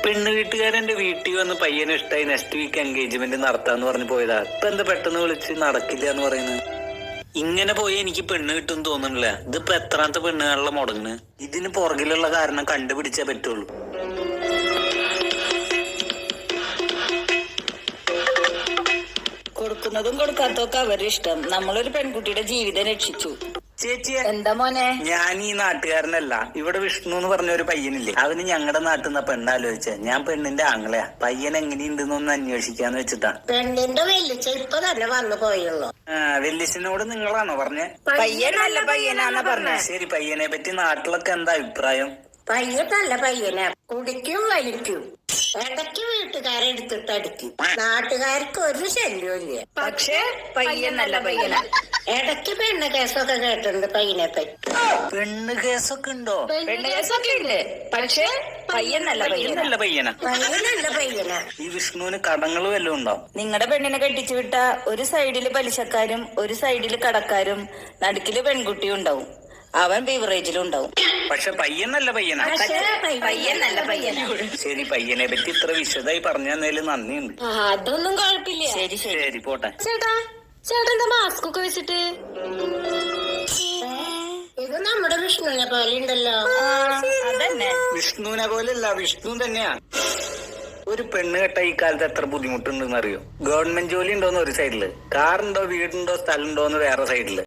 പെണ്ണ് വീട്ടുകാരെന്റെ വീട്ടിൽ വന്ന് പയ്യനെ ഇഷ്ടമായി നെക്സ്റ്റ് വീക്ക് എൻഗേജ്മെന്റ് നടത്താന്ന് പറഞ്ഞു പോയതാ. ഇപ്പൊ എന്താ പെട്ടെന്ന് വിളിച്ച് നടക്കില്ല എന്ന് പറയുന്നത്? ഇങ്ങനെ പോയി എനിക്ക് പെണ്ണ് കിട്ടും തോന്നുന്നില്ല. ഇതിപ്പോ എത്രാമത്തെ പെണ്ണുകാരുടെ മുടങ്ങ്? ഇതിന് പുറകിലുള്ള കാരണം കണ്ടുപിടിച്ചേ പറ്റുള്ളൂ. കൊടുക്കുന്നതും കൊടുക്കാത്തതൊക്കെ അവരുടെ ഇഷ്ടം. നമ്മളൊരു പെൺകുട്ടിയുടെ ജീവിതം രക്ഷിച്ചു. ചേച്ചി, എന്താ മോനെ? ഞാൻ ഈ നാട്ടുകാരനല്ല. ഇവിടെ വിഷ്ണു എന്ന് പറഞ്ഞ ഒരു പയ്യനില്ലേ, അവന് ഞങ്ങളുടെ നാട്ടിൽ നിന്ന് പെണ്ണാലോചിച്ച. ഞാൻ പെണ്ണിന്റെ ആങ്ങളെയാ. പയ്യൻ എങ്ങനെയുണ്ടെന്നൊന്ന് അന്വേഷിക്കാന്ന് വെച്ചിട്ടാ. പെണ്ണിന്റെ വെല്ലിച്ച ഇപ്പൊ തന്നെ വന്നു പോയുള്ളൂ. വെല്ലിച്ചനോട് നിങ്ങളാണോ പറഞ്ഞേ? പയ്യൻ നല്ല പയ്യനാന്ന് പറഞ്ഞ. ശരി, പയ്യനെ പറ്റി നാട്ടിലൊക്കെ എന്താ അഭിപ്രായം? പയ്യൻ നല്ല പയ്യനാ. കുടിക്കും വലിക്കും, ഇടയ്ക്ക് വീട്ടുകാരെടുത്തിട്ട് അടിക്കും. നാട്ടുകാർക്ക് ഒരു ശല്യമില്ല. പക്ഷേ പയ്യൻ നല്ല പയ്യനാ. ഇടയ്ക്ക് പെണ്ണ് കേസൊക്കെ കേട്ടിട്ടുണ്ട് പയ്യനെ പറ്റി. പെണ്ണ് കേസൊക്കെ ഉണ്ടോ? പെണ്ണ് കേസൊക്കെ ഉണ്ട്. പക്ഷേ പയ്യൻ നല്ല പയ്യനാ. നല്ല പയ്യനാ. പയ്യൻ നല്ല പയ്യനാ. ഈ വിഷ്ണുവിന് കടങ്ങൾ വല്ലതും ഉണ്ടോ? നിങ്ങളുടെ പെണ്ണിനെ കെട്ടിച്ചു വിട്ട ഒരു സൈഡില് പലിശക്കാരും ഒരു സൈഡില് കടക്കാരും നടുക്കില് പെൺകുട്ടിയും ഉണ്ടാവും. അവൻ ബീവറേജിലും ഉണ്ടാവും. പക്ഷെ പയ്യൻ നല്ല പയ്യനാ. പയ്യൻ നല്ല പയ്യനാ. ശരി, പയ്യനെ പറ്റി ഇത്ര വിശദമായി പറഞ്ഞു തന്നതിൽ നന്ദിയുണ്ട്. അതൊന്നും കുഴപ്പമില്ല. ശരി ശരി. ശരി, പോട്ടെ. ചേട്ടാ എന്താ മാസ്ക് ഒക്കെ വെച്ചിട്ട്? ഇത് നമ്മുടെ വിഷ്ണുവിനെ പോലെ ഉണ്ടല്ലോ. അതന്നെ. വിഷ്ണുവിനെ പോലെയല്ല, വിഷ്ണു തന്നെയാ. ഒരു പെണ്ണ് കെട്ട ഈ കാലത്ത് എത്ര ബുദ്ധിമുട്ടുണ്ടെന്ന് അറിയോ? ഗവൺമെന്റ് ജോലി ഉണ്ടോന്ന് ഒരു സൈഡില്, കാറുണ്ടോ വീടുണ്ടോ സ്ഥലമുണ്ടോന്ന് വേറെ സൈഡില്.